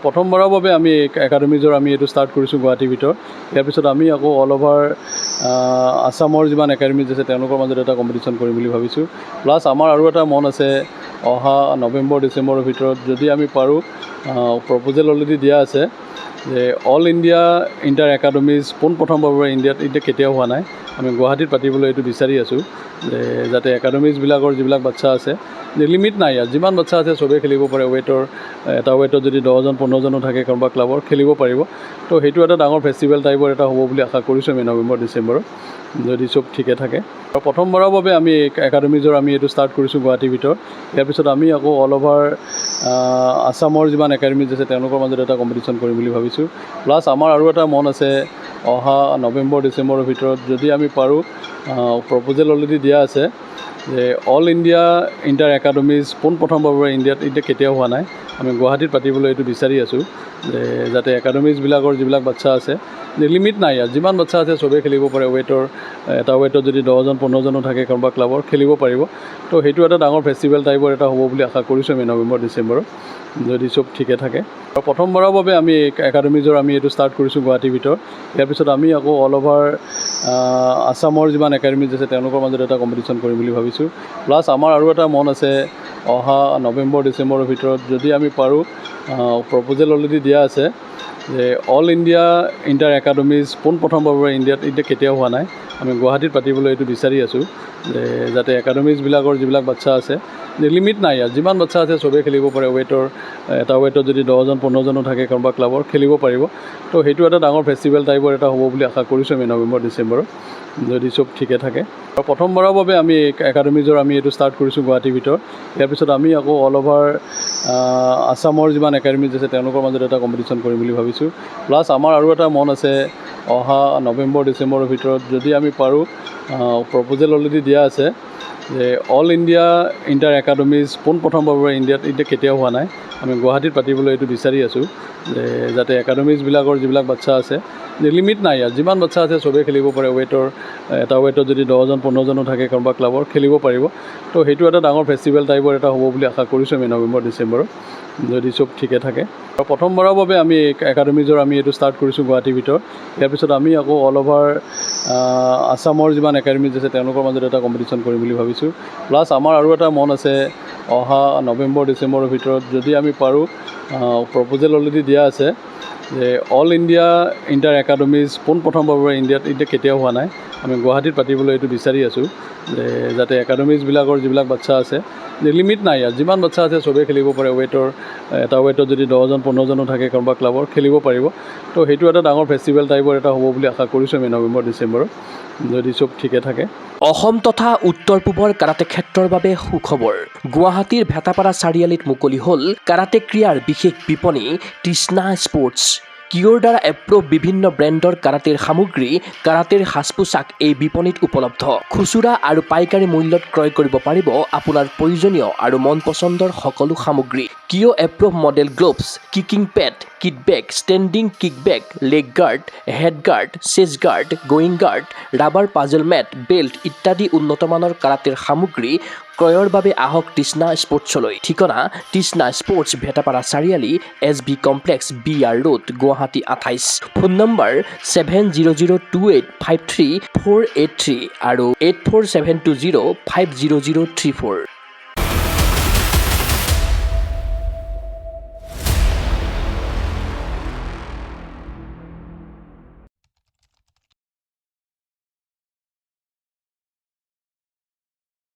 প্ৰথমবাৰৰ বাবে আমি একাডেমিজৰ আমি এইটো ষ্টাৰ্ট কৰিছোঁ গুৱাহাটীৰ ভিতৰত। ইয়াৰ পিছত আমি আকৌ অল অভাৰ আছামৰ যিমান একাডেমিজ আছে তেওঁলোকৰ মাজত এটা কম্পিটিশ্যন কৰিম বুলি ভাবিছোঁ। প্লাছ আমাৰ আৰু এটা মন আছে, অহা নৱেম্বৰ ডিচেম্বৰৰ ভিতৰত যদি আমি পাৰোঁ, প্ৰপ'জেল অলৰেডি দিয়া আছে যে অল ইণ্ডিয়া ইণ্টাৰ একাডেমিজ পোনপ্ৰথমবাৰৰ ইণ্ডিয়াত এতিয়া কেতিয়াও হোৱা নাই। আমি গুৱাহাটীত পাতিবলৈ এইটো বিচাৰি আছোঁ যে যাতে একাডেমিজবিলাকৰ যিবিলাক বাচ্ছা আছে, লিমিট নাই ইয়াত, যিমান বাচ্ছা আছে চবেই খেলিব পাৰে। এটা ৱেটত যদি 10জন-15জনো থাকে কোনোবা ক্লাবৰ খেলিব পাৰিব। তো সেইটো এটা ডাঙৰ ফেষ্টিভেল টাইপৰ এটা হ'ব বুলি আশা কৰিছোঁ আমি নৱেম্বৰ ডিচেম্বৰত, যদি চব ঠিকে থাকে। প্ৰথমবাৰৰ বাবে আমি একাডেমিজৰ আমি এইটো ষ্টাৰ্ট কৰিছোঁ গুৱাহাটীৰ ভিতৰত। ইয়াৰ পিছত আমি আকৌ অল অভাৰ আছামৰ যিমান একাডেমিজ আছে তেওঁলোকৰ মাজত এটা কম্পিটিশ্যন কৰিম বুলি ভাবিছোঁ। প্লাছ আমাৰ আৰু এটা মন আছে, অহা নৱেম্বৰ ডিচেম্বৰৰ ভিতৰত যদি আমি পাৰোঁ, প্ৰপ'জেল অলৰেডি দিয়া আছে যে অল ইণ্ডিয়া ইণ্টাৰ একাডেমিজ পোনপ্ৰথমবাৰৰ ইণ্ডিয়াত এতিয়া কেতিয়াও হোৱা নাই। আমি গুৱাহাটীত পাতিবলৈ এইটো বিচাৰি আছোঁ যে যাতে একাডেমিজবিলাকৰ যিবিলাক বাচ্ছা আছে, লিমিট নাই ইয়াত, যিমান বাচ্ছা আছে চবেই খেলিব পাৰে। এটা ৱেটত যদি 10জন-15জনো থাকে কোনোবা ক্লাবৰ খেলিব পাৰিব। তো সেইটো এটা ডাঙৰ ফেষ্টিভেল টাইপৰ এটা হ'ব বুলি আশা কৰিছোঁ আমি নৱেম্বৰ ডিচেম্বৰত, যদি চব ঠিকে থাকে। প্ৰথমবাৰৰ বাবে আমি একাডেমিজৰ আমি এইটো ষ্টাৰ্ট কৰিছোঁ গুৱাহাটীৰ ভিতৰত। ইয়াৰ পিছত আমি আকৌ অল অভাৰ আছামৰ যিমান একাডেমিজ আছে তেওঁলোকৰ মাজত এটা কম্পিটিশ্যন কৰিম বুলি ভাবিছোঁ। প্লাছ আমাৰ আৰু এটা মন আছে, অহা নৱেম্বৰ ডিচেম্বৰৰ ভিতৰত যদি আমি পাৰোঁ, প্ৰপ'জেল অলৰেডি দিয়া আছে যে অল ইণ্ডিয়া ইণ্টাৰ একাডেমিজ পোনপ্ৰথমবাৰৰ ইণ্ডিয়াত এতিয়া কেতিয়াও হোৱা নাই। আমি গুৱাহাটীত পাতিবলৈ এইটো বিচাৰি আছোঁ যে যাতে একাডেমিজবিলাকৰ যিবিলাক বাচ্ছা আছে, লিমিট নাই ইয়াত, যিমান বাচ্ছা আছে চবেই খেলিব পাৰে। এটা ৱেটত যদি 10জন-15জনো থাকে কোনোবা ক্লাবৰ খেলিব পাৰিব। তো সেইটো এটা ডাঙৰ ফেষ্টিভেল টাইপৰ এটা হ'ব বুলি আশা কৰিছোঁ আমি নৱেম্বৰ ডিচেম্বৰত, যদি চব ঠিকে থাকে। প্ৰথমবাৰৰ বাবে আমি একাডেমিজৰ আমি এইটো ষ্টাৰ্ট কৰিছোঁ গুৱাহাটীৰ ভিতৰত। ইয়াৰ পিছত আমি আকৌ অল অভাৰ আছামৰ যিমান একাডেমিজ আছে তেওঁলোকৰ মাজত এটা কম্পিটিশ্যন কৰিম বুলি ভাবিছোঁ। প্লাছ আমাৰ আৰু এটা মন আছে, অহা নৱেম্বৰ ডিচেম্বৰৰ ভিতৰত যদি আমি পাৰোঁ, প্ৰপ'জেল অলৰেডি দিয়া আছে যে অল ইণ্ডিয়া ইণ্টাৰ একাডেমিজ পোনপ্ৰথমবাৰৰ ইণ্ডিয়াত এতিয়া কেতিয়াও হোৱা নাই। আমি গুৱাহাটীত পাতিবলৈ এইটো বিচাৰি আছোঁ যে যাতে একাডেমিজবিলাকৰ যিবিলাক বাচ্ছা আছে, লিমিট নাই ইয়াত, যিমান বাচ্ছা আছে চবেই খেলিব পাৰে। এটা ৱেটত যদি 10জন-15জনো থাকে কোনোবা ক্লাবৰ খেলিব পাৰিব। তো সেইটো এটা ডাঙৰ ফেষ্টিভেল টাইপৰ এটা হ'ব বুলি আশা কৰিছোঁ আমি নৱেম্বৰ ডিচেম্বৰত, যদি চব ঠিকে থাকে। প্ৰথমবাৰৰ বাবে আমি একাডেমিজৰ আমি এইটো ষ্টাৰ্ট কৰিছোঁ গুৱাহাটীৰ ভিতৰত। ইয়াৰ পিছত আমি আকৌ অল অভাৰ আছামৰ যিমান একাডেমিজ আছে তেওঁলোকৰ মাজত এটা কম্পিটিশ্যন কৰিম বুলি ভাবিছোঁ। প্লাছ আমাৰ আৰু এটা মন আছে, অহা নৱেম্বৰ ডিচেম্বৰৰ ভিতৰত যদি আমি পাৰোঁ, প্ৰপ'জেল অলৰেডি দিয়া আছে যে অল ইণ্ডিয়া ইণ্টাৰ একাডেমিজ পোনপ্ৰথমবাৰৰ ইণ্ডিয়াত এতিয়া কেতিয়াও হোৱা নাই। আমি গুৱাহাটীত পাতিবলৈ এইটো বিচাৰি আছোঁ যে যাতে একাডেমিজবিলাকৰ যিবিলাক বাচ্ছা আছে, লিমিট নাই ইয়াত, যিমান বাচ্ছা আছে চবেই খেলিব পাৰে। এটা ৱেটত যদি 10জন-15জনো থাকে কোনোবা ক্লাবৰ খেলিব পাৰিব। তো সেইটো এটা ডাঙৰ ফেষ্টিভেল টাইপৰ এটা হ'ব বুলি আশা কৰিছোঁ আমি নৱেম্বৰ ডিচেম্বৰত, যদি চব ঠিকে থাকে। অসম তথা উত্তৰ পূবৰ কাৰাটে ক্ষেত্ৰৰ বাবে সুখবৰ। গুৱাহাটীৰ ভেটাপাৰা চাৰিআলিত মুকলি হ'ল কাৰাটে ক্ৰীড়াৰ বিশেষ বিপণী তৃষ্ণা স্পৰ্টছ। কিয়ৰ দ্বাৰা এপ্ৰুভ বিভিন্ন ব্ৰেণ্ডৰ কাৰাটেৰ সামগ্ৰী, কাৰাটেৰ সাজ-পোছাক এই বিপণীত উপলব্ধ। খুচুৰা আৰু পাইকাৰী মূল্যত ক্ৰয় কৰিব পাৰিব আপোনাৰ প্ৰয়োজনীয় আৰু মন পচন্দৰ সকলো সামগ্ৰী। কিয় approve model gloves, kicking pad, kit bag, standing kick bag, leg guard, head guard, chest guard, groin guard, rubber puzzle mat, belt ইত্যাদি উন্নতমানৰ কাৰাটেৰ সামগ্ৰী ক্ৰয়ৰ বাবে আহক তৃষ্ণা স্পৰ্টছলৈ। ঠিকনা তৃষ্ণা স্পৰ্টছ, ভেটাপাৰা চাৰিআলি, SB complex, BR road, Guwahati 28। Phone number 7002853483 আৰু 84720500034।